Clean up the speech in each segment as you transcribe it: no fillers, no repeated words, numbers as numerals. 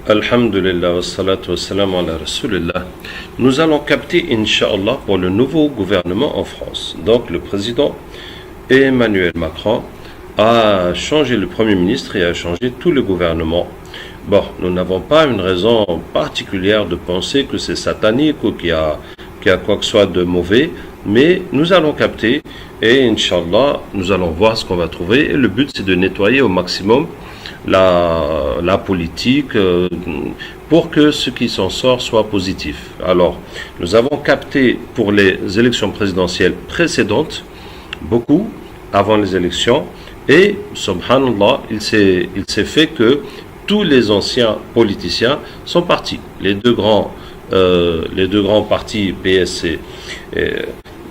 Alhamdulillah wa salatu wa salam ala Rasulillah. Nous allons capter, Inch'Allah, pour le nouveau gouvernement en France. Donc, le président Emmanuel Macron a changé le Premier ministre et a changé tout le gouvernement. Bon, nous n'avons pas une raison particulière de penser que c'est satanique ou qu'il y a quoi que ce soit de mauvais, mais nous allons capter et, Inch'Allah, nous allons voir ce qu'on va trouver. Et le but, c'est de nettoyer au maximum la politique pour que ce qui s'en sort soit positif. Alors, nous avons capté pour les élections présidentielles précédentes, beaucoup avant les élections, et, subhanallah, il s'est fait que tous les anciens politiciens sont partis. Les deux grands partis, PS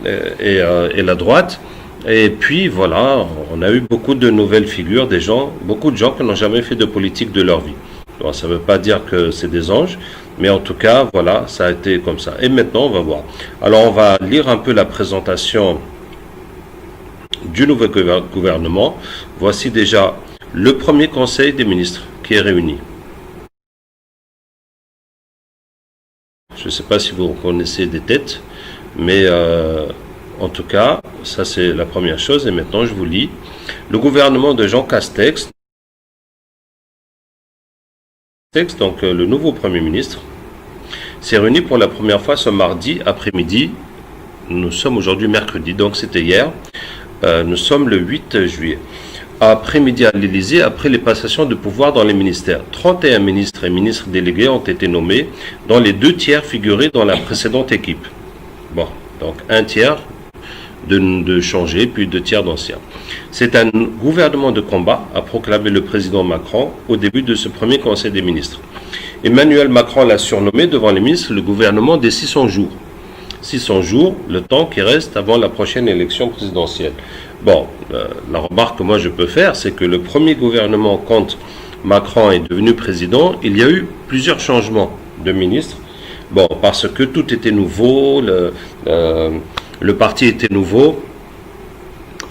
et la droite. Et puis voilà, on a eu beaucoup de nouvelles figures, beaucoup de gens qui n'ont jamais fait de politique de leur vie. Bon, ça ne veut pas dire que c'est des anges, mais en tout cas, voilà, ça a été comme ça. Et maintenant, on va voir. Alors, on va lire un peu la présentation du nouveau gouvernement. Voici déjà le premier conseil des ministres qui est réuni. Je ne sais pas si vous reconnaissez des têtes, mais en tout cas, ça c'est la première chose. Et maintenant, je vous lis. Le gouvernement de Jean Castex, donc le nouveau Premier ministre, s'est réuni pour la première fois ce mardi après-midi. Nous sommes aujourd'hui mercredi, donc c'était hier. Nous sommes le 8 juillet. Après-midi à l'Élysée, après les passations de pouvoir dans les ministères. 31 ministres et ministres délégués ont été nommés, dont les 2 tiers figuraient dans la précédente équipe. Bon, donc un tiers de changer, puis 2 tiers d'anciens. C'est un gouvernement de combat, a proclamé le président Macron au début de ce premier conseil des ministres. Emmanuel Macron l'a surnommé devant les ministres le gouvernement des 600 jours. 600 jours, le temps qui reste avant la prochaine élection présidentielle. Bon, la remarque que moi je peux faire, c'est que le premier gouvernement, quand Macron est devenu président, il y a eu plusieurs changements de ministres. Bon, parce que tout était nouveau, le parti était nouveau,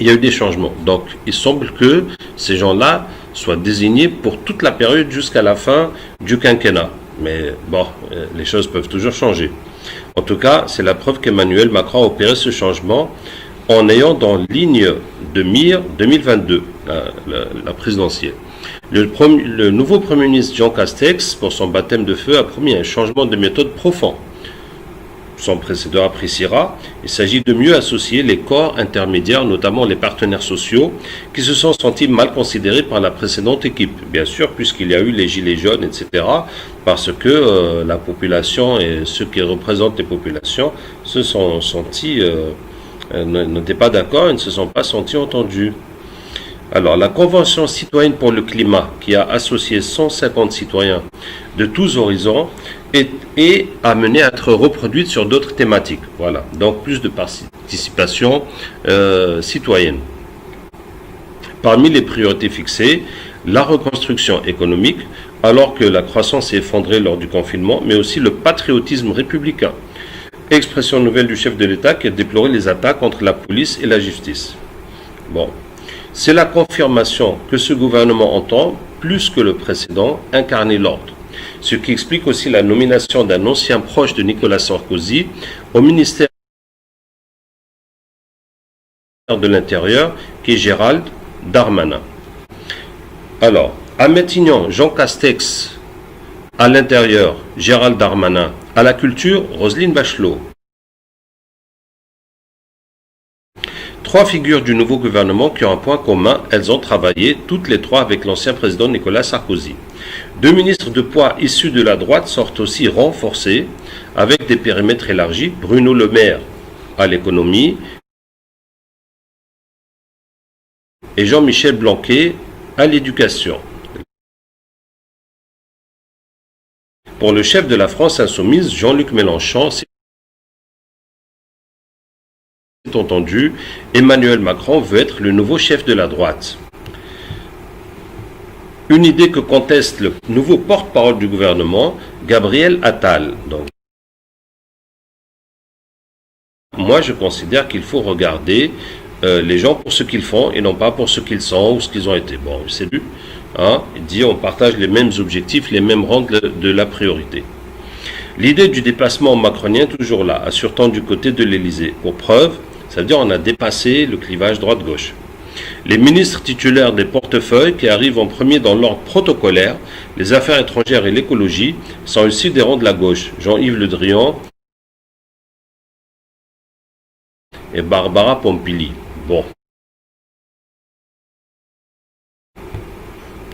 il y a eu des changements. Donc, il semble que ces gens-là soient désignés pour toute la période jusqu'à la fin du quinquennat. Mais bon, les choses peuvent toujours changer. En tout cas, c'est la preuve qu'Emmanuel Macron a opéré ce changement en ayant dans ligne de mire 2022, la présidentielle. Le nouveau Premier ministre Jean Castex, pour son baptême de feu, a promis un changement de méthode profond. Son précédent appréciera. Il s'agit de mieux associer les corps intermédiaires, notamment les partenaires sociaux, qui se sont sentis mal considérés par la précédente équipe. Bien sûr, puisqu'il y a eu les gilets jaunes, etc., parce que la population et ceux qui représentent les populations se sont sentis, n'étaient pas d'accord et ne se sont pas sentis entendus. Alors, la Convention citoyenne pour le climat, qui a associé 150 citoyens de tous horizons, est amenée à être reproduite sur d'autres thématiques. Voilà, donc plus de participation citoyenne. Parmi les priorités fixées, la reconstruction économique, alors que la croissance s'est effondrée lors du confinement, mais aussi le patriotisme républicain. Expression nouvelle du chef de l'État qui a déploré les attaques contre la police et la justice. Bon. C'est la confirmation que ce gouvernement entend, plus que le précédent, incarner l'ordre. Ce qui explique aussi la nomination d'un ancien proche de Nicolas Sarkozy au ministère de l'Intérieur, qui est Gérald Darmanin. Alors, à Matignon, Jean Castex, à l'Intérieur, Gérald Darmanin, à la Culture, Roselyne Bachelot. 3 figures du nouveau gouvernement qui ont un point commun, elles ont travaillé toutes les 3 avec l'ancien président Nicolas Sarkozy. 2 ministres de poids issus de la droite sortent aussi renforcés avec des périmètres élargis. Bruno Le Maire à l'économie et Jean-Michel Blanquer à l'éducation. Pour le chef de la France insoumise, Jean-Luc Mélenchon, entendu, Emmanuel Macron veut être le nouveau chef de la droite. Une idée que conteste le nouveau porte-parole du gouvernement, Gabriel Attal. Donc, moi, je considère qu'il faut regarder les gens pour ce qu'ils font et non pas pour ce qu'ils sont ou ce qu'ils ont été. Bon, c'est Hein, il dit on partage les mêmes objectifs, les mêmes règles de la priorité. L'idée du déplacement macronien est toujours là, assure-t-on du côté de l'Élysée. Pour preuve, ça veut dire on a dépassé le clivage droite-gauche. Les ministres titulaires des portefeuilles qui arrivent en premier dans l'ordre protocolaire, les affaires étrangères et l'écologie, sont aussi des rangs de la gauche. Jean-Yves Le Drian et Barbara Pompili. Bon.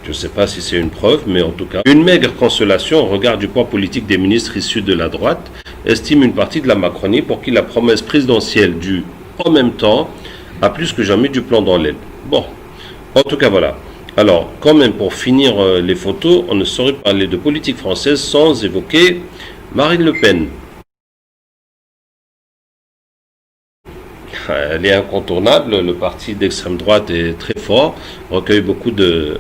Je ne sais pas si c'est une preuve, mais en tout cas, une maigre consolation au regard du poids politique des ministres issus de la droite, estime une partie de la Macronie pour qui la promesse présidentielle du « en même temps » a plus que jamais du plomb dans l'aile. Bon, en tout cas voilà. Alors, quand même, pour finir les photos, on ne saurait parler de politique française sans évoquer Marine Le Pen. Elle est incontournable, le parti d'extrême droite est très fort, recueille beaucoup de...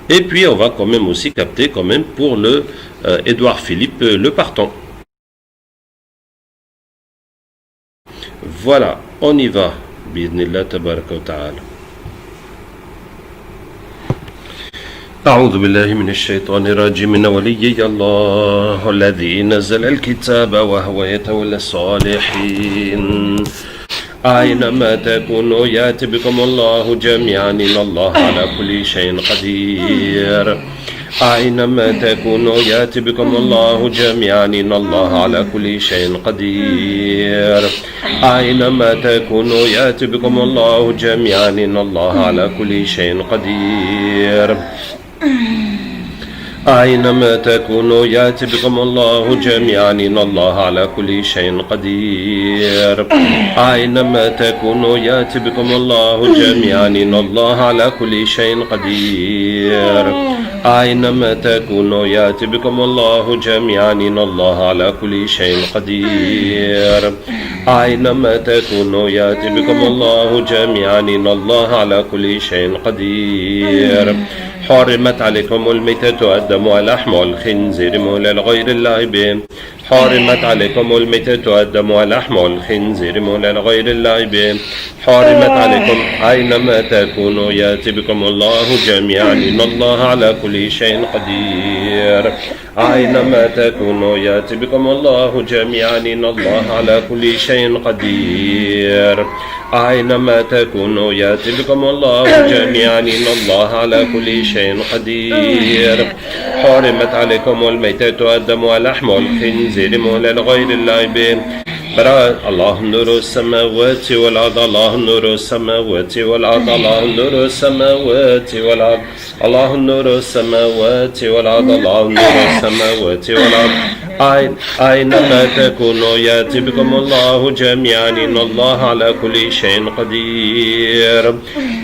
Et puis on va quand même aussi capter quand même pour le Édouard Philippe, le partant. Voilà, on y va. Bismillah tabaraka wa ta'ala. أعوذ بالله من الشيطان الرجيم إن وليي الله الذي نزل الكتاب وهو يتولى الصالحين أينما تكونوا يأتي بكم الله جميعا إن الله على كل شيء قدير أينما تكونوا يأتي بكم الله جميعا إن الله على كل شيء قدير أينما تكونوا يأتي بكم الله جميعا إن الله على كل شيء قدير أينما تكونوا يأتي بكم الله جميعا إن الله على كل شيء قدير أينما تكونوا يأتي بكم الله جميعا إن الله على كل شيء قدير أينما تكونوا يأتي بكم الله جميعا إن الله على كل شيء قدير أينما تكونوا يأتي بكم الله جميعا إن الله على كل شيء قدير حرمت عليكم الميتة والدم واللحم والخنزير مولى لغير الله به حرمت عليكم الميتة والدم واللحم والخنزير مولى لغير الله به حرمت عليكم أينما تكونوا يأتي بكم الله جميعا إن الله على كل شيء قدير أينما تكونوا يأتي بكم الله جميعا إن الله على كل شيء قدير أينما تكونوا يأتي بكم الله جميعا إن الله على كل شيء قدير حرمت عليكم الميتة والدم واللحم والخنزير مولى لغير الله به الله نور السماوات والأرض الله نور السماوات والأرض الله نور السماوات والأرض الله نور السماوات والأرض الله نور السماوات والأرض أينما تكونوا يأتي بكم الله جميعا إن الله على كل شيء قدير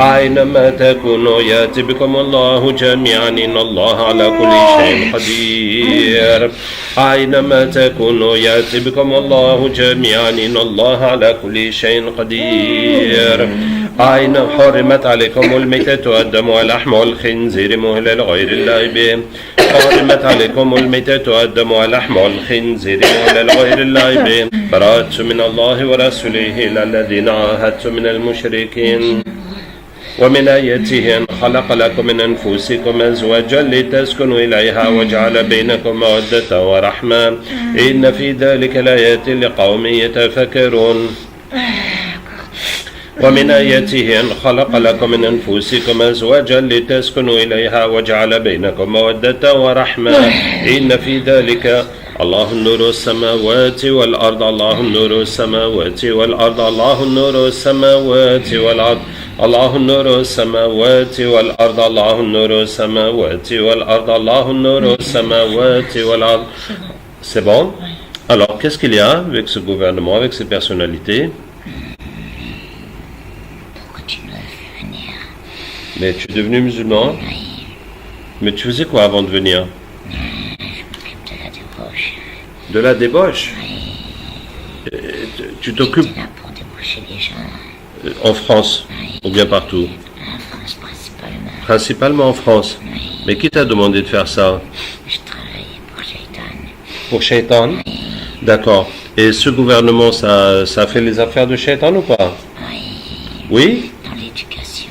أينما تكونوا يأتي بكم الله جميعا إن الله على كل شيء قدير أينما تكونوا يأتي بكم الله جميعا إن الله على كل شيء قدير أين حرمت عليكم الميتة والدم واللحم والخنزير مهلا لغير الله به حرمت عليكم الميتة والدم واللحم والخنزير مهلا لغير الله به براءة من الله ورسوله إلى الذين عاهدتم من المشركين ومن آياته أن خلق لكم من أنفسكم أزواجا لتسكنوا إليها وجعل بينكم مودة ورحمة إن في ذلك لآيات لقوم يتفكرون ومن آياته أن خلق لكم من أنفسكم أزواجا لتسكنوا إليها وجعل بينكم مودة ورحمة إن في ذلك الله نور السماوات والأرض الله نور السماوات والأرض الله نور السماوات والأرض الله نور السماوات والأرض الله نور السماوات والأرض الله نور السماوات والأرض. C'est bon? Alors, qu'est-ce qu'il y a avec ce gouvernement, avec ces personnalités? Mais tu es devenu musulman? Oui. Mais tu faisais quoi avant de venir? Je m'occupe de la débauche. De la débauche? Oui. Tu t'occupes J'étais là pour débaucher les gens. en France? Oui. Ou bien partout? En France principalement. Principalement en France. Oui. Mais qui t'a demandé de faire ça? Je travaillais pour Shaitan. Pour Shaitan? Oui. D'accord. Et ce gouvernement, ça fait les affaires de Shaitan ou pas? Oui. Oui? Dans l'éducation.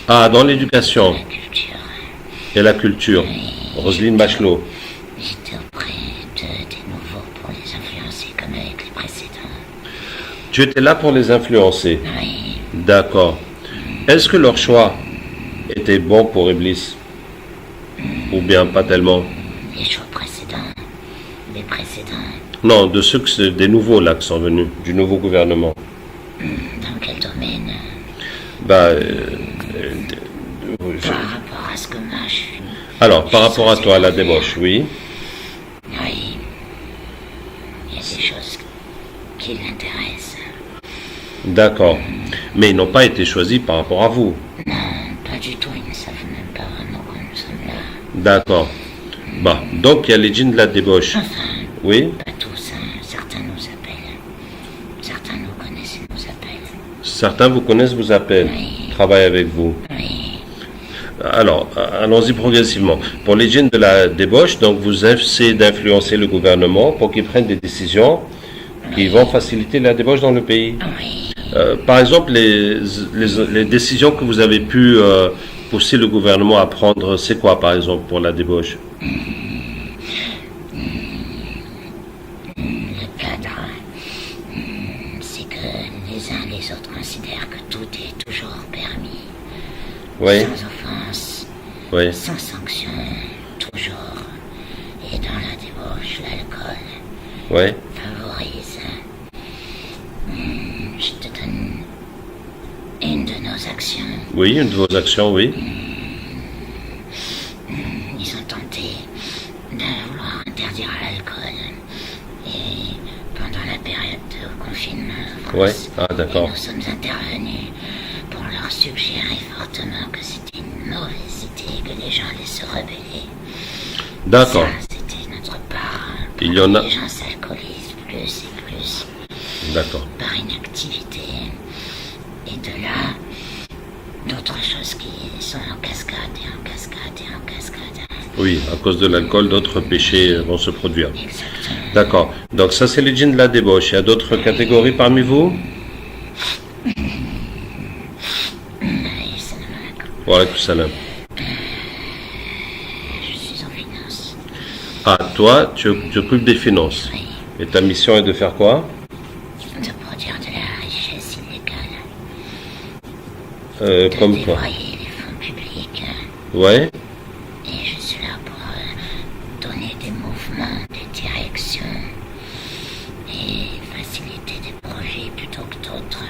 Ah, dans l'éducation. La culture. Et la culture. Roselyne Bachelot. J'étais auprès des nouveaux pour les influencer comme avec les précédents. Tu étais là pour les influencer. Oui, D'accord. Est-ce que leur choix était bon pour Iblis? Ou bien pas tellement? les choix précédents. Les précédents. Non, de ceux des nouveaux là qui sont venus, du nouveau gouvernement. Dans quel domaine? Bah, Par rapport à ce que moi je suis. alors, par rapport à toi, la débauche, oui. Oui. Il y a des choses qui l'intéressent. D'accord. Mais ils n'ont pas été choisis par rapport à vous. Non, pas du tout. Ils ne savent même pas vraiment que nous sommes là. D'accord. Bah, donc il y a les djinns de la débauche. Enfin, Oui. pas tous. Hein. Certains nous appellent. Certains nous connaissent et nous appellent. Certains vous connaissent, vous appellent, travaillent avec vous. Oui. Alors, allons-y progressivement. Pour les djinns de la débauche, donc vous essayez d'influencer le gouvernement pour qu'il prenne des décisions qui vont faciliter la débauche dans le pays. Oui. Par exemple, les décisions que vous avez pu pousser le gouvernement à prendre, c'est quoi par exemple pour la débauche? Le cadre, c'est que les uns et les autres considèrent que tout est toujours permis. Oui, Sans offense, oui, sans sanction, toujours. Et dans la débauche, l'alcool oui. favorise. Je te donne une de nos actions. Oui, une de vos actions, oui. Ils ont tenté de vouloir interdire l'alcool. Et pendant la période de confinement en Ouais. France, Ah, d'accord. nous sommes intervenus pour leur suggérer fortement que c'était une mauvaise idée, que les gens allaient se rebeller. D'accord. Ça, c'était notre part. Pour Il y en a- que les gens s'alcoolisent plus et plus D'accord. par inactivité. Et de là, d'autres choses qui sont en cascade et en cascade et en cascade. Oui, à cause de l'alcool, d'autres péchés vont se produire. Exactement. D'accord. Donc ça, c'est les djinns de la débauche. Il y a d'autres catégories parmi vous? Oui, c'est normal. Wa alaykoum salam. Je suis en finance. Ah, toi, tu t'occupes des finances. Oui. Et ta mission est de faire quoi? De produire de la richesse illégale. De Comme quoi? déployer les fonds publics. Ouais. Et je suis là pour donner des mouvements, des directions et faciliter des projets plutôt que d'autres.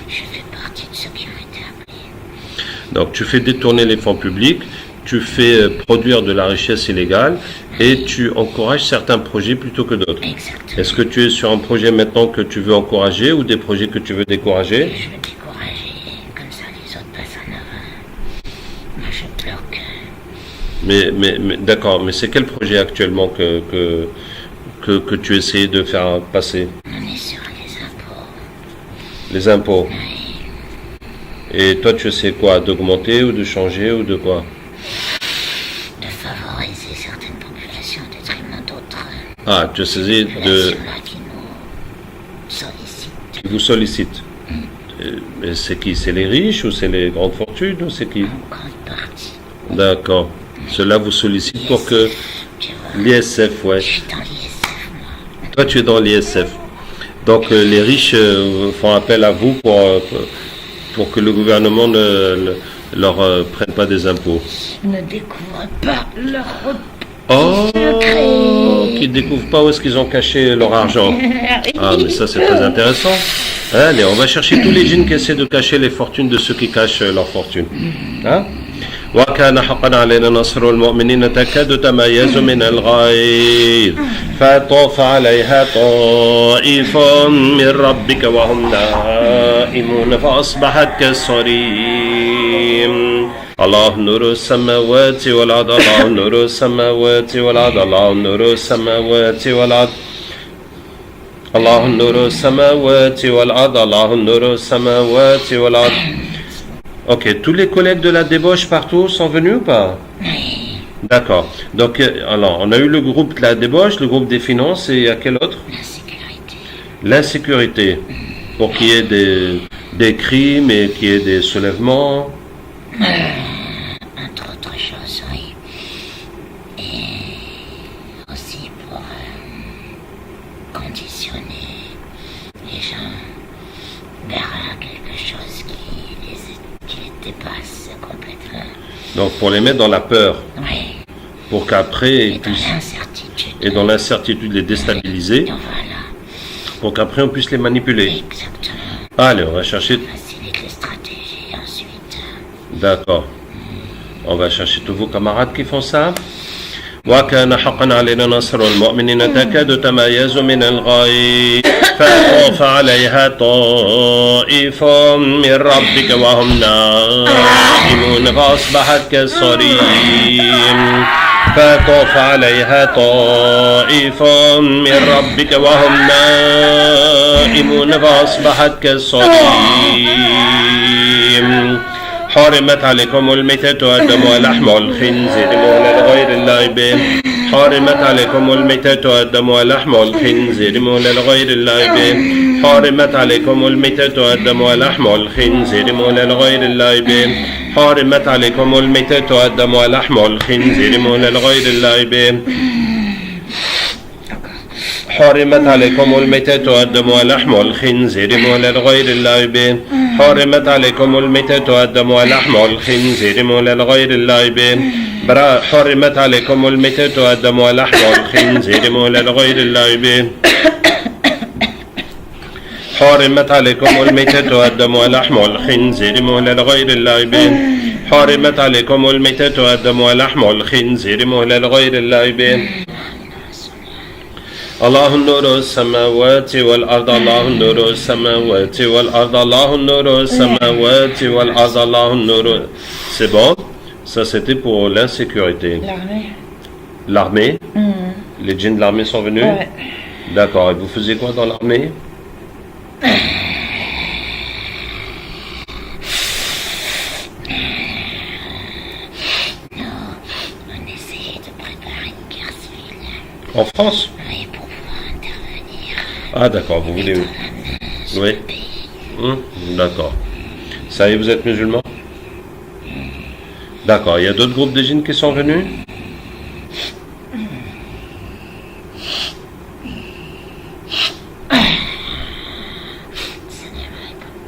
Je fais partie de ceux qui ont été appelés. Donc tu fais détourner les fonds publics, tu fais produire de la richesse illégale et tu encourages certains projets plutôt que d'autres. Exactement. Est-ce que tu es sur un projet maintenant que tu veux encourager ou des projets que tu veux décourager? Je veux décourager, comme ça les autres passent en avant. Moi je bloque. Mais d'accord, mais c'est quel projet actuellement que tu essayes de faire passer? On est sur les impôts. Les impôts. Et toi tu essaies quoi? D'augmenter ou de changer ou de quoi? De favoriser certaines populations au détriment d'autres. Ah, tu essaies de... Populations-là qui nous sollicitent qui vous sollicitent. Mais c'est qui? C'est les riches ou c'est les grandes fortunes ou c'est qui? en grande partie. D'accord. Cela vous sollicite pour que Tu vois, l'ISF, ouais. je suis dans l'ISF, moi. Toi, tu es dans l'ISF. Donc, les riches font appel à vous pour que le gouvernement ne leur prenne pas des impôts. Je ne découvre pas leur Oh, secret. qu'ils ne découvrent pas où est-ce qu'ils ont caché leur argent. Ah, mais ça, c'est très intéressant. Allez, on va chercher tous les djinns qui essaient de cacher les fortunes de ceux qui cachent leur fortune. Hein? وكان حقا علينا نصر المؤمنين تكاد تميز من الغيظ فطاف عليها طائف من ربك وهم نائمون فأصبحت كالصريم الله نور السماوات والأرض الله نور السماوات والأرض الله نور السماوات والأرض الله نور السماوات والأرض الله نور السماوات والأرض. Ok, tous les collègues de la débauche partout sont venus ou pas? D'accord. Donc, alors, on a eu le groupe de la débauche, le groupe des finances, et il y a quel autre? L'insécurité. L'insécurité. Pour qu'il y ait des crimes et qu'il y ait des soulèvements. Entre autres choses, oui. Donc pour les mettre dans la peur, Oui. pour qu'après, Et ils dans puissent, l'incertitude. et dans l'incertitude, les déstabiliser, Voilà. pour qu'après on puisse les manipuler. Exactement. Allez, on va chercher. Facilite les stratégies ensuite. D'accord. On va chercher tous vos camarades qui font ça. وكان حقا علينا نصر المؤمنين تكاد تميز من الغيظ فطاف عليها طائف من ربك وهم نائمون فأصبحت كالصريم فطاف عليها طائف من ربك وهم نائمون فأصبحت كالصريم حرمت عليكم الميتة والدم ولحم الخنزير مهلا لغير الله به حرمت عليكم الميتة والدم ولحم الخنزير مهلا لغير الله به حرمت عليكم الميتة والدم ولحم الخنزير مهلا لغير الله به حرمت عليكم الميتة والدم ولحم الخنزير مهلا لغير الله به حرمت عليكم الميتة والدم ولحم الخنزير مهلا لغير الله به حرمت عليكم الميتة والدم ولحم الخنزير مهلا لغير الله به حرمت عليكم الميتة والدم ولحم الخنزير مهلا لغير الله به حرمت عليكم الميتة والدم ولحم الخنزير مهلا لغير الله به حرمت عليكم الميتة والدم ولحم الخنزير مهلا لغير الله به الله نور السماوات والأرض الله نور السماوات والأرض الله نور السماوات والأرض الله نور. C'est bon? Ça c'était pour l'insécurité. L'armée. L'armée? Les djinns de l'armée sont venus? Ouais. D'accord. Et vous faisiez quoi dans l'armée? On essayait de préparer une guerre civile. En France? Oui, pour pouvoir intervenir. Ah d'accord, vous voulez... Sur Oui. le pays. D'accord. Ça y est, vous êtes musulman? D'accord. Il y a d'autres groupes de djinns qui sont venus?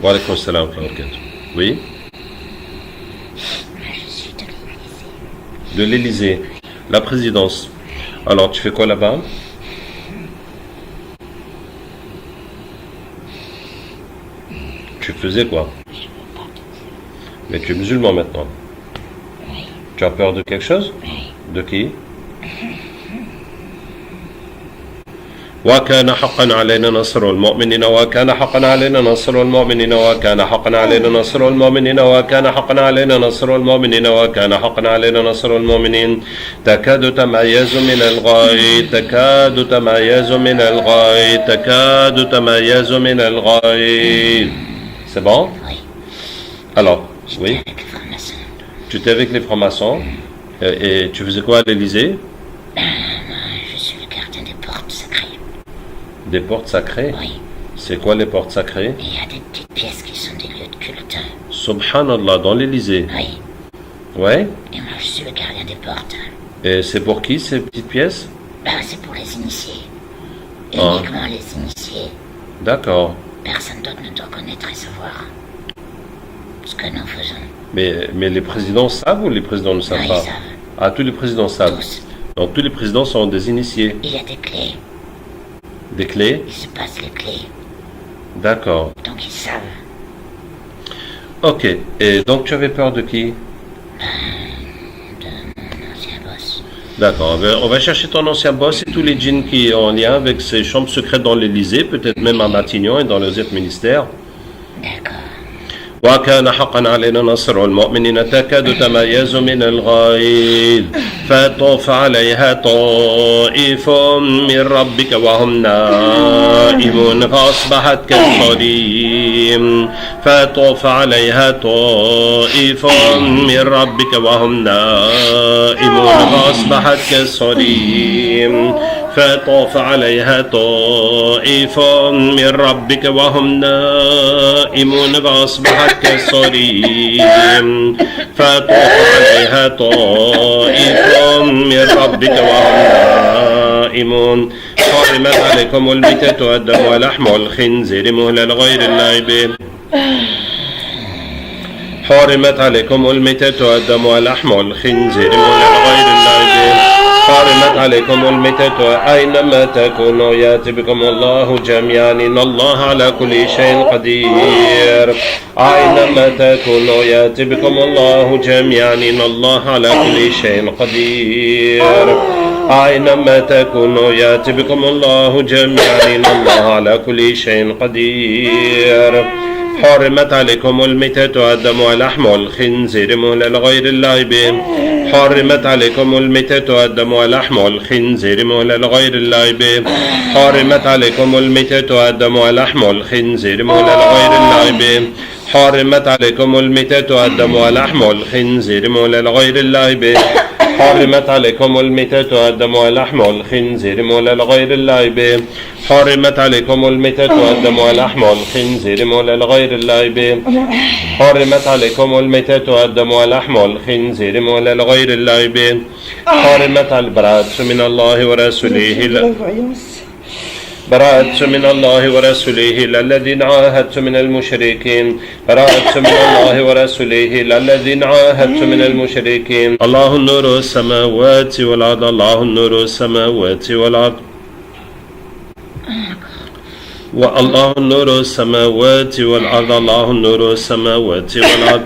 Wa alaykoum salam wa rahmatullahi. Oui? Moi, je suis de l'Élysée. De l'Élysée. La présidence. Alors, tu fais quoi là-bas? Tu faisais quoi? Je ne veux pas tout. Mais tu es musulman maintenant. Oui, Tu as peur de quelque chose? oui. De qui? وكان حقا علينا نصر المؤمنين وكان حقا علينا نصر المؤمنين وكان حقا علينا نصر المؤمنين وكان حقا علينا نصر المؤمنين وكان حقا علينا نصر المؤمنين تكاد تميز من الغيظ تكاد تميز من الغيظ تكاد تميز من الغيظ. C'est bon? Oui. Alors, oui, Avec les francs-maçons. tu étais avec les francs-maçons et tu faisais quoi à l'Élysée? Moi, je suis le gardien des portes sacrées. Des portes sacrées? Oui. C'est quoi les portes sacrées? Et il y a des petites pièces qui sont des lieux de culte. Subhanallah, dans l'Élysée. Oui. Ouais? Et moi, je suis le gardien des portes. Et c'est pour qui ces petites pièces? C'est pour les initiés. Ah. Uniquement les initiés. D'accord. Personne d'autre ne doit connaître et savoir ce que nous faisons. Mais les présidents savent ou les présidents ne savent Non, ils pas? savent. Ah, tous les présidents savent. Tous. Donc tous les présidents sont des initiés. Il y a des clés. Des clés? Ils se passent les clés. D'accord. Donc ils savent. Ok. Et donc tu avais peur de qui? De mon ancien boss. D'accord. On va chercher ton ancien boss et tous les djinns qui ont en lien avec ces chambres secrètes dans l'Élysée, peut-être même à Matignon et dans les autres ministères. D'accord. وكان حقا علينا نصر المؤمنين تكاد تميز من الغيظ فطاف عليها طائف من ربك وهم نائمون فأصبحت كالصريم فطاف عليها طائف من ربك وهم نائمون فأصبحت كالصريم فطاف عليها طائف من ربك وهم نائمون فأصبحت كالصريم فطاف عليها طائف من ربك وهم نائمون حرمت عليكم الميتة والدم ولحم الخنزير مهلا لغير الله به حرمت عليكم الميتة والدم ولحم الخنزير من غير الله حرمت عليكم الميتة أينما تكونوا يأتي بكم الله جميعا إن الله على كل شيء قدير أينما تكونوا يأتي بكم الله جميعا إن الله على كل شيء قدير أينما تكونوا يأتي بكم الله جميعا إن الله على كل شيء قدير حرمت عليكم الميتة والدم ولحم الخنزير مهلا لغير الله به حرمت عليكم الميتة والدم ولحم الخنزير مهلا لغير الله به حرمت عليكم الميتة والدم ولحم الخنزير مهلا لغير الله به حرمت عليكم الميتة والدم ولحم الخنزير مهلا لغير الله به حرمت عليكم الميتة والدم ولحم الخنزير مهلا لغير الله به حرمت عليكم الميتة والدم ولحم الخنزير مهلا لغير الله به حرمت عليكم الميتة والدم ولحم الخنزير مهلا لغير الله به حرمت البراءة من الله ورسوله براءة من الله ورسوله الذين عاهدت من المشركين براءة من الله ورسوله الذين عاهدت من المشركين الله نور السماوات والأرض الله نور السماوات والأرض والله نور السماوات والأرض الله نور السماوات والأرض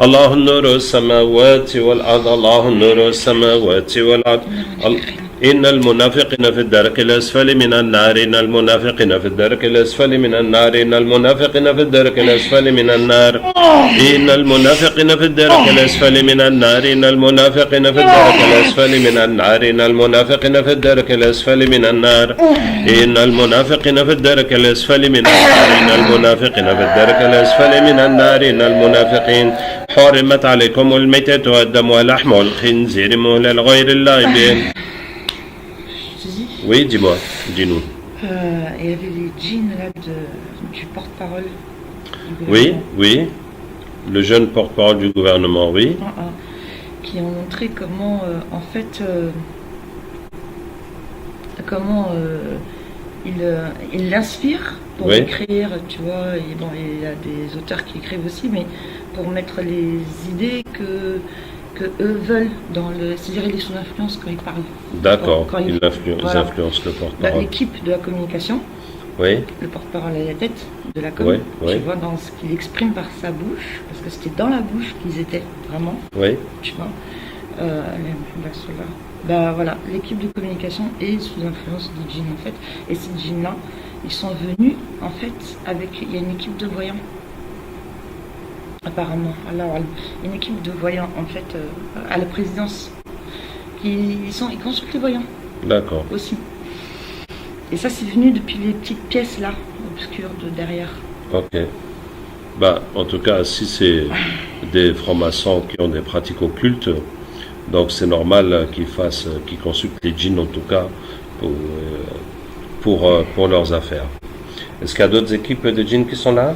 الله نور السماوات والأرض الله نور السماوات والأرض إن المنافقين في الدرك الأسفل من النار إن المنافقين في الدرك الأسفل من النار إن المنافقين في الدرك الأسفل من النار إن المنافقين في الدرك الأسفل من النار إن المنافقين في الدرك الأسفل من النار إن المنافقين في الدرك الأسفل من النار إن المنافقين في الدرك الأسفل من النار إن المنافقين في الدرك الأسفل من النار إن المنافقين حرمت عليكم الميتة والدم ولحم الخنزير مهلا لغير الله به. Oui, dis-moi, dis-nous. Il y avait les djinns là du porte-parole du gouvernement. Oui, le jeune porte-parole du gouvernement, oui. Qui ont montré comment, en fait, comment il l'inspire pour écrire, tu vois. Et bon, il y a des auteurs qui écrivent aussi, mais pour mettre les idées que eux veulent c'est-à-dire il est sous influence quand ils parlent. D'accord, ils influencent le porte-parole. L'équipe de la communication, le porte-parole à la tête de la com, tu vois, dans ce qu'il exprime par sa bouche, parce que c'était dans la bouche qu'ils étaient, vraiment, tu vois. Voilà, l'équipe de communication est sous influence du djinn, en fait, et ces djinns-là, ils sont venus, en fait, il y a une équipe de voyants. Apparemment, alors une équipe de voyants en fait à la présidence. Ils consultent les voyants. D'accord. Aussi. Et ça c'est venu depuis les petites pièces là, obscures de derrière. Ok. Bah en tout cas si c'est des francs-maçons qui ont des pratiques occultes, donc c'est normal qu'ils consultent les djinns en tout cas pour leurs affaires. Est-ce qu'il y a d'autres équipes de djinns qui sont là?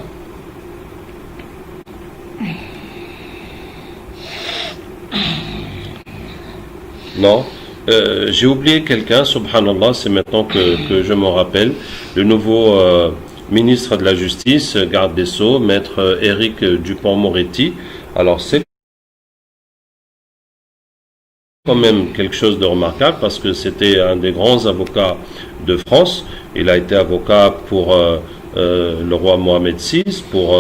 Non, j'ai oublié quelqu'un, subhanallah, c'est maintenant que je m'en rappelle, le nouveau ministre de la Justice, garde des Sceaux, maître Éric Dupond-Moretti. Alors c'est quand même quelque chose de remarquable parce que c'était un des grands avocats de France. Il a été avocat pour le roi Mohamed VI, pour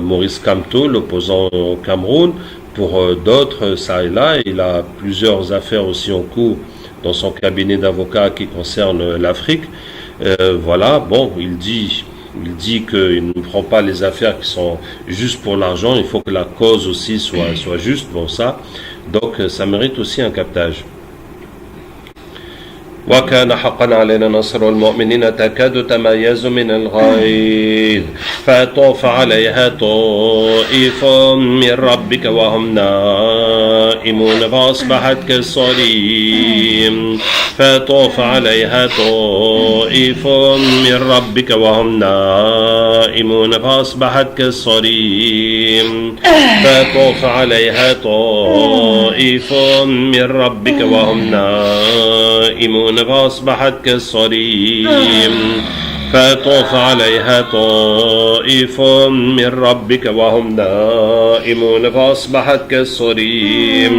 Maurice Kamto, l'opposant au Cameroun, pour d'autres, ça et là. Il a plusieurs affaires aussi en cours dans son cabinet d'avocats qui concernent l'Afrique. Voilà, bon, il dit qu'il ne prend pas les affaires qui sont juste pour l'argent, il faut que la cause aussi soit juste, bon ça. Donc ça mérite aussi un captage. وكان حقا علينا نصر المؤمنين تكاد تميز من الغيظ فطاف عليها طائف من ربك وهم نائمون فأصبحت كالصريم فطاف عليها طائف من ربك وهم نائمون فأصبحت كالصريم فطاف عليها طائف من ربك وهم نائمون فأصبحت كالصريم فيطوف عليها طائف من ربك وهم نائمون فأصبحت كالصريم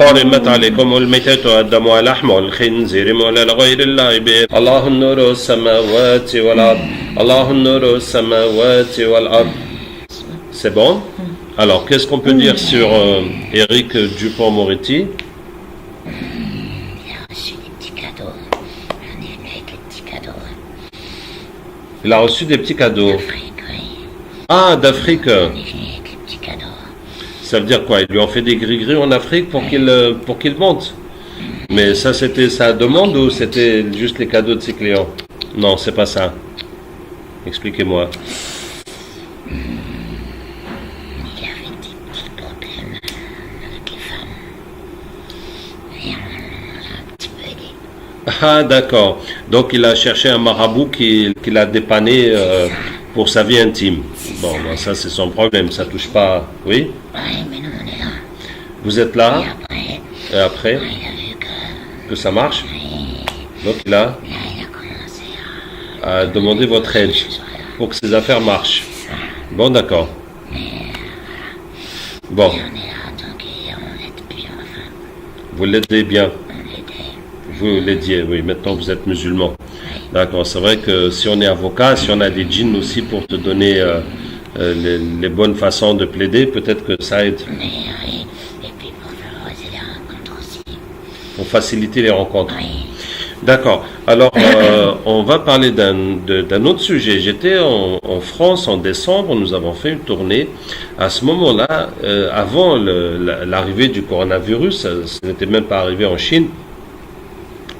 حرمت عليكم الميتة والدم ولحم الخنزير ولا لغير الله به الله نور السماوات والأرض الله نور السماوات والأرض. C'est bon? Alors, qu'est-ce qu'on peut dire sur Éric Dupond-Moretti? Il a reçu des petits cadeaux. On est venu avec les petits cadeaux. Il a reçu des petits cadeaux. D'Afrique, oui. Ah, d'Afrique. On est venu avec les petits cadeaux. Ça veut dire quoi? Ils lui ont fait des gris-gris en Afrique pour qu'il monte. Mais ça, c'était sa demande ou c'était juste les cadeaux de ses clients? Non, c'est pas ça. Expliquez-moi. Il avait des petits problèmes avec les femmes. Et on l'a un petit peu aidé. Ah, d'accord. Donc, il a cherché un marabout qui l'a dépanné pour sa vie intime. Bon, ben, ça, c'est son problème. Ça touche pas. Oui? Oui, mais nous, on est là. Vous êtes là? Et après, Et après, il a vu que ça marche? que Donc, là, il a commencé à demander votre aide pour que ses affaires marchent. Bon, d'accord. Bon, on est là, donc on l'aide bien, enfin, vous l'aidez bien. on l'aidait. Vous l'aidiez, oui. Maintenant, vous êtes musulman. D'accord. C'est vrai que si on est avocat, si on a des djinns aussi pour te donner les bonnes façons de plaider, peut-être que ça aide Mais oui, et puis pour favoriser les rencontres aussi. pour faciliter les rencontres. Oui, D'accord. Alors, on va parler d'un autre sujet. J'étais en France en décembre. Nous avons fait une tournée. À ce moment-là, avant l'arrivée du coronavirus, ce n'était même pas arrivé en Chine.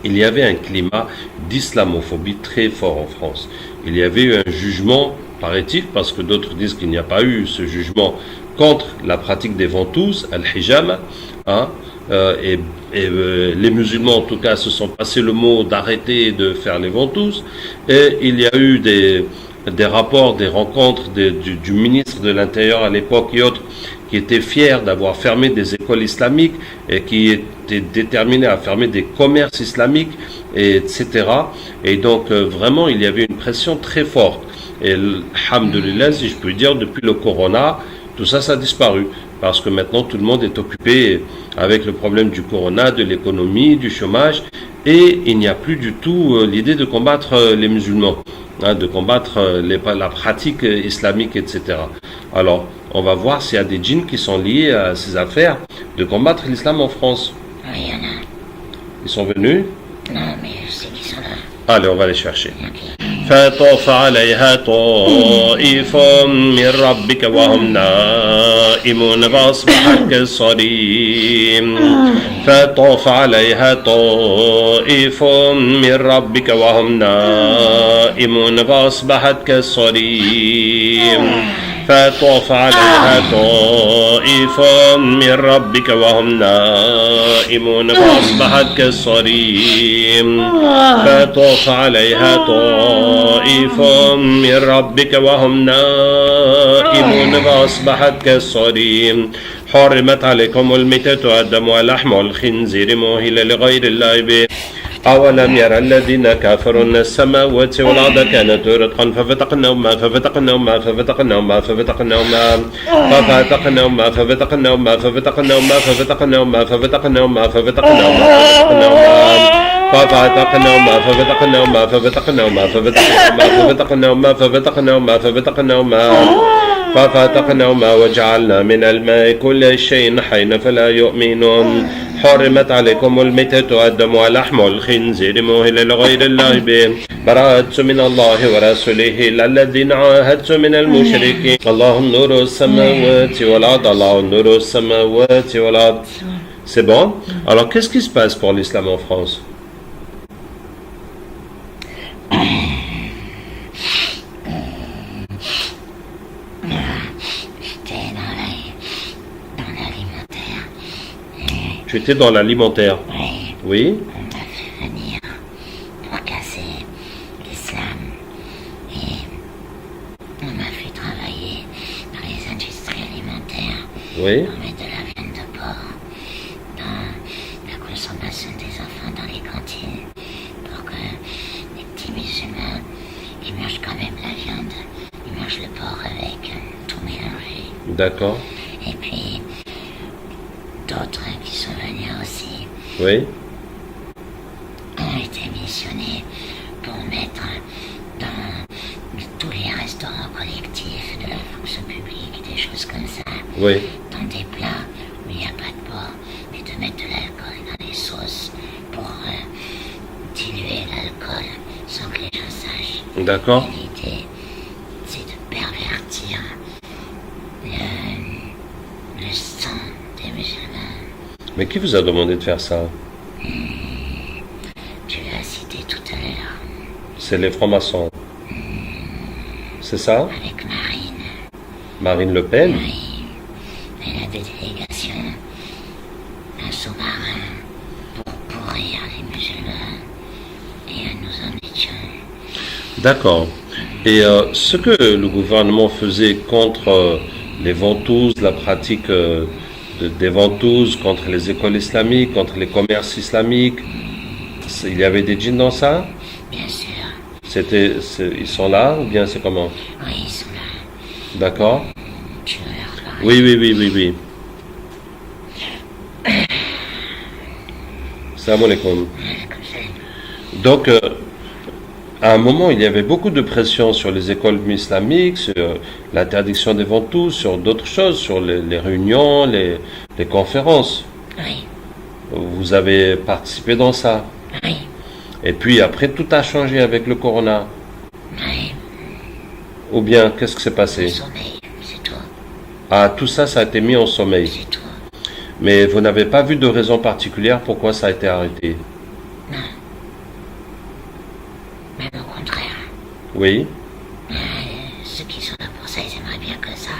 Il y avait un climat d'islamophobie très fort en France. Il y avait eu un jugement, paraît-il, parce que d'autres disent qu'il n'y a pas eu ce jugement contre la pratique des ventouses, al-hijama, hein, les musulmans en tout cas se sont passés le mot d'arrêter de faire les ventouses, et il y a eu des rapports, des rencontres du ministre de l'Intérieur à l'époque et autres qui étaient fiers d'avoir fermé des écoles islamiques et qui étaient déterminés à fermer des commerces islamiques, etc. Et donc vraiment il y avait une pression très forte. Et alhamdoulilah, si je peux dire, depuis le corona, tout ça, ça a disparu. Parce que maintenant tout le monde est occupé avec le problème du corona, de l'économie, du chômage, et il n'y a plus du tout l'idée de combattre les musulmans, hein, de combattre la pratique islamique, etc. Alors, on va voir s'il y a des djinns qui sont liés à ces affaires de combattre l'islam en France. oui, il y en a. Ils sont venus? Non, mais je sais qu'ils sont là. Allez, on va les chercher. Ok. فطاف عليها طائف من ربك وهم نائمون فأصبحت كالصريم فطاف عليها طائف من ربك وهم نائمون فأصبحت كالصريم فطاف عليها طائف من ربك وهم نائمون فأصبحت كالصريم فطاف عليها طائف من ربك وهم نائمون فأصبحت كالصريم حرمت عليكم الميتة والدم ولحم الخنزير مهل لغير الله به أولم يرى الذين كفروا أن السماوات والأرض كانت رتقا ففتقناهما ففتقناهما ففتقناهما ففتقناهما ففتقناهما ففتقناهما ففتقناهما ففتقناهما ففتقناهما ففتقناهما ففتقناهما ففتقناهما ففتقناهما ففتقناهما ففتقناهما وجعلنا من الماء كل شيء حي فلا يؤمنون حرمت عليكم الميتة والدم ولحم الخنزير مهل لغير الله به براءة من الله ورسوله الذين عاهدتم من المشركين الله نور السماوات والأرض الله نور السماوات والأرض. C'est bon? Alors qu'est-ce qui se passe pour l'islam en France? Tu étais dans l'alimentaire. Oui, Oui. on m'a fait venir pour casser l'islam et on m'a fait travailler dans les industries alimentaires. Oui. On met de la viande de porc dans la consommation des enfants dans les cantines pour que les petits musulmans D'accord. Et puis, d'autres qui sont venus aussi Oui. ont été missionnés pour mettre dans tous les restaurants collectifs de la fonction publique, des choses comme ça, Oui. dans des plats où il n'y a pas de porc, et de mettre de l'alcool dans les sauces pour diluer l'alcool sans que les gens sachent. D'accord. Et l'idée, c'est de pervertir le sang des musulmans. Mais qui vous a demandé de faire ça? Tu l'as cité tout à l'heure, C'est les francs-maçons. C'est ça? avec Marine. Marine Le Pen? Oui, elle a des délégations, un sous-marin pour pourrir les musulmans, et nous en étions. D'accord. Et ce que le gouvernement faisait contre les ventouses, la pratique des ventouses, contre les écoles islamiques, contre les commerces islamiques, il y avait des djinns dans ça? Bien sûr, Ils sont là ou bien c'est comment? oui, ils sont là. D'accord. Tu veux leur parler? Oui. Salam alaikum. Comme ça. Donc, à un moment, il y avait beaucoup de pression sur les écoles islamiques, sur l'interdiction des ventouses, sur d'autres choses, sur les réunions, les conférences. Oui, Vous avez participé dans ça. oui, Et puis après, tout a changé avec le corona. oui, Ou bien, qu'est-ce qui s'est le passé? sommeil, c'est tout, Ah, tout ça, ça a été mis en sommeil. c'est tout. Mais vous n'avez pas vu de raison particulière pourquoi ça a été arrêté? Non, même au contraire. Oui. Ceux qui sont là pour ça, ils aimeraient bien que ça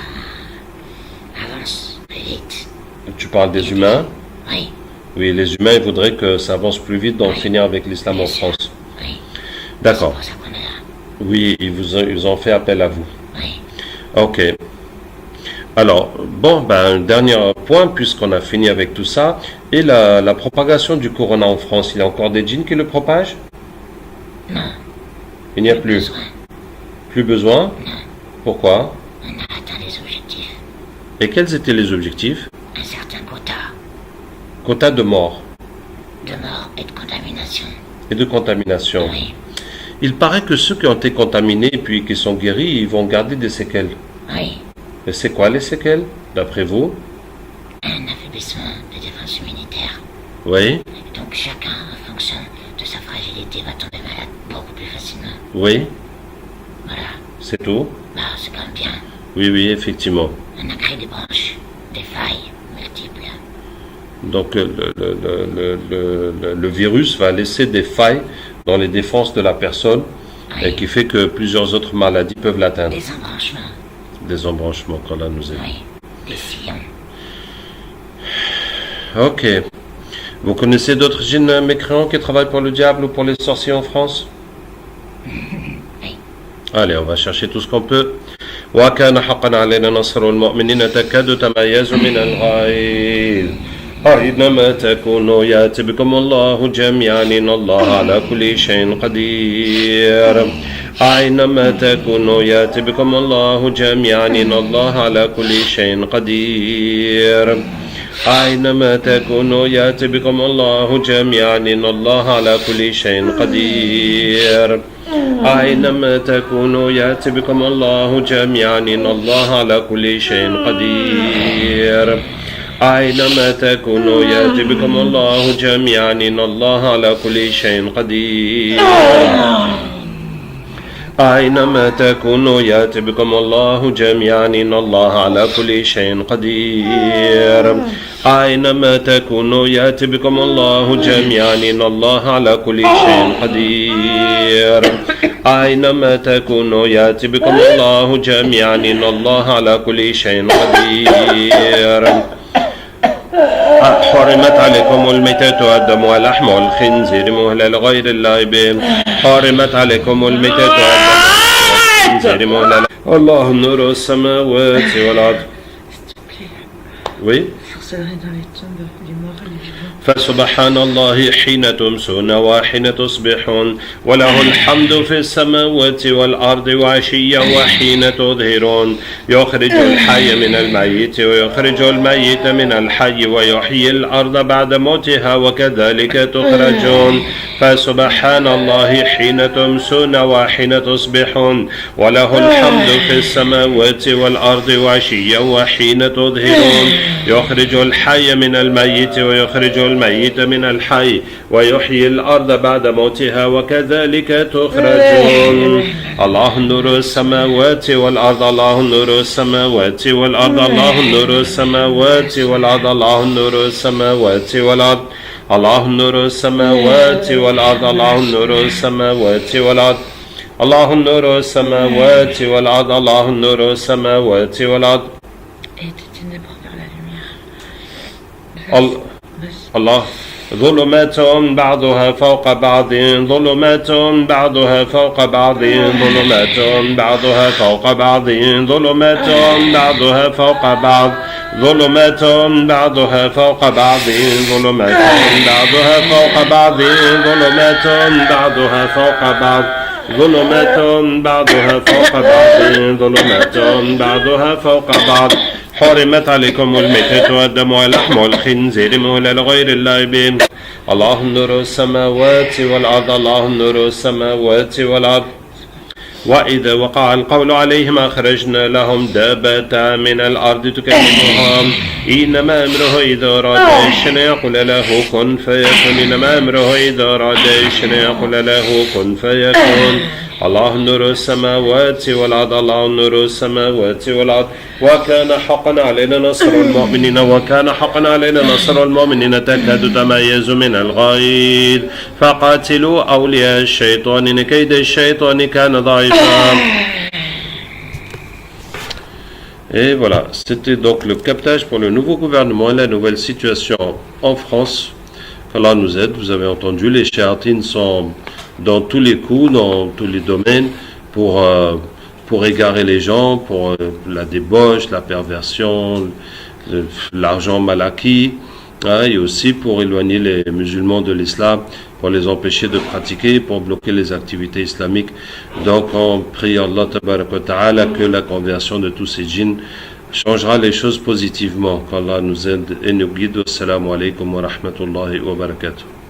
avance plus vite. Tu parles des humains? Oui, Oui, les humains, ils voudraient que ça avance plus vite, d'en finir avec l'islam en France. oui, c'est D'accord. pour ça qu'on est là. Oui, ils ont fait appel à vous. Oui, Ok. Alors, bon, un dernier point, puisqu'on a fini avec tout ça, et la propagation du corona en France, il y a encore des djinns qui le propagent? non, Il n'y a plus. besoin. Plus besoin? Pourquoi? On a atteint les objectifs. Et quels étaient les objectifs? Un certain quota Quota de mort de mort et de contamination. et de contamination. Oui, Il paraît que ceux qui ont été contaminés et puis qui sont guéris, ils vont garder des séquelles. oui, Et c'est quoi les séquelles, d'après vous? un affaiblissement des défenses immunitaires. Oui, Donc chacun, en fonction de sa fragilité, va tomber malade beaucoup plus facilement. oui, Voilà, c'est tout. bah c'est quand même bien. Oui, effectivement. On a créé des branches, des failles multiples. Donc le virus va laisser des failles dans les défenses de la personne et qui fait que plusieurs autres maladies peuvent l'atteindre. Des embranchements, Des embranchements qu'Allah nous aide. oui, des sillons. Ok. Vous connaissez d'autres djinns mécréants qui travaillent pour le diable ou pour les sorciers en France? Oui, Allez, on va chercher tout ce qu'on peut. وكان حقا علينا نصر المؤمنين تكاد تميز من الغيظ أينما تكونوا يأتي بكم الله جميعا إن الله على كل شيء قدير أينما تكونوا يأتي بكم الله جميعا إن الله على كل شيء قدير أينما تكونوا يأتي بكم الله جميعا إن الله على كل شيء قدير أينما تكونوا يأتي بكم الله جميعا إن الله على كل شيء قدير أينما تكونوا يأتي بكم الله جميعا إن الله على كل شيء قدير أينما تكونوا يأتي بكم الله جميعا إن الله على كل شيء قدير أينما تكونوا يأتي بكم الله جميعا إن الله على كل شيء قدير أينما تكونوا يأتي بكم الله جميعا إن الله على كل شيء قدير حرمت عليكم الميتة والدم واللحم والخنزير مهلا لغير الله به حرمت عليكم الميتة والدم والخنزير مهلا الله نور السماوات والأرض. Oui. Sorcellerie dans les tombes, les morts et les vivants. فسبحان الله حين تمسون وحين تصبحون وله الحمد في السماوات والأرض وعشيا وحين تظهرون يخرج الحي من الميت ويخرج الميت من الحي ويحيي الأرض بعد موتها وكذلك تخرجون فسبحان الله حين تمسون وحين تصبحون وله الحمد في السماوات والأرض وعشيا وحين تظهرون يخرج الحي من الميت ويخرج الميت من الحي ويحيي الأرض بعد موتها وكذلك تخرجون الله نور السماوات والأرض الله نور السماوات والأرض الله نور السماوات والأرض الله نور السماوات والأرض الله نور السماوات والأرض الله نور السماوات والأرض الله نور السماوات والأرض الله نور السماوات والأرض الله ظلمات بعضها فوق بعض ظلمات بعضها فوق بعض ظلمات بعضها فوق بعض ظلمات بعضها فوق بعض ظلمات بعضها فوق بعض ظلمات بعضها فوق بعض ظلمات بعضها فوق بعض ظلمات بعضها فوق بعض ظلمات بعضها فوق بعض حرمت عليكم الميتة والدم ولحم الخنزير مهلا لغير الله به الله نور السماوات والأرض الله نور السماوات والأرض وإذا وقع القول عليهم أخرجنا لهم دابة من الأرض تكلمهم إنما أمره إذا أراد شيئا يقول له كن فيكون إنما أمره إذا أراد شيئا يقول له كن فيكون الله نور السماوات والأرض الله نور السماوات والأرض وكان حقا علينا نصر المؤمنين وكان حقا علينا نصر المؤمنين تكاد تميز من الغيظ فقاتلوا أولياء الشيطان إن كيد الشيطان كان ضعيفا. Et voilà, c'était donc le captage pour le nouveau gouvernement et la nouvelle situation en France. Qu'Allah nous aide. Vous avez entendu, les chéatines sont dans tous les coups, dans tous les domaines, pour égarer les gens, pour la débauche, la perversion, l'argent mal acquis, hein, et aussi pour éloigner les musulmans de l'islam, pour les empêcher de pratiquer, pour bloquer les activités islamiques. Donc on prie Allah Tabarak wa Ta'ala que la conversion de tous ces djinns changera les choses positivement. Qu'Allah nous aide et nous guide. Assalamu alaikum wa rahmatullahi wa barakatuh.